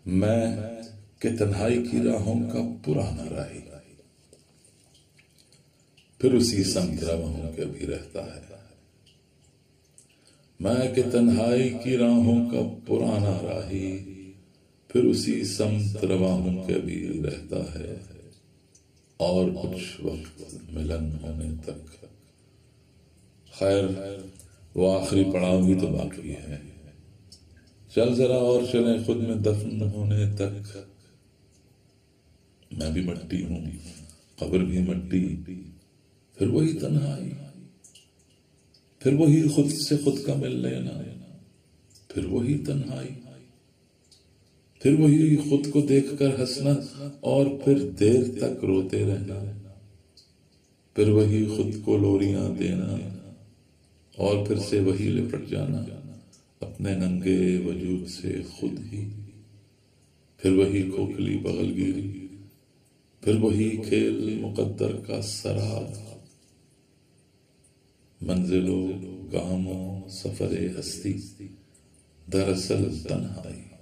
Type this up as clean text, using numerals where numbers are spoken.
میں کہ تنہائی کی راہوں کا پرانا راہی، پھر اسی سمت رواں کے بھی رہتا ہے۔ میں کہ تنہائی کی راہوں کا پرانا راہی، پھر اسی سمت رواں کے بھی رہتا ہے۔ اور کچھ وقت ملن ہونے تک، خیر وہ آخری پڑاؤ بھی تو باقی ہے۔ چل ذرا اور چلیں خود میں دفن ہونے تک۔ میں بھی مٹی ہوں، قبر بھی مٹی، پھر وہی تنہائی، پھر وہی خود سے خود کا مل لینا، پھر وہی تنہائی، پھر وہی خود کو دیکھ کر ہنسنا، اور پھر دیر تک روتے رہنا، پھر وہی خود کو لوریاں دینا، اور پھر سے وہی لپٹ جانا اپنے ننگے وجود سے خود ہی، پھر وہی کھوکھلی بغل گیری، پھر وہی کھیل مقدر کا سراب، منزلوں گاموں سفر ہستی، دراصل تنہائی۔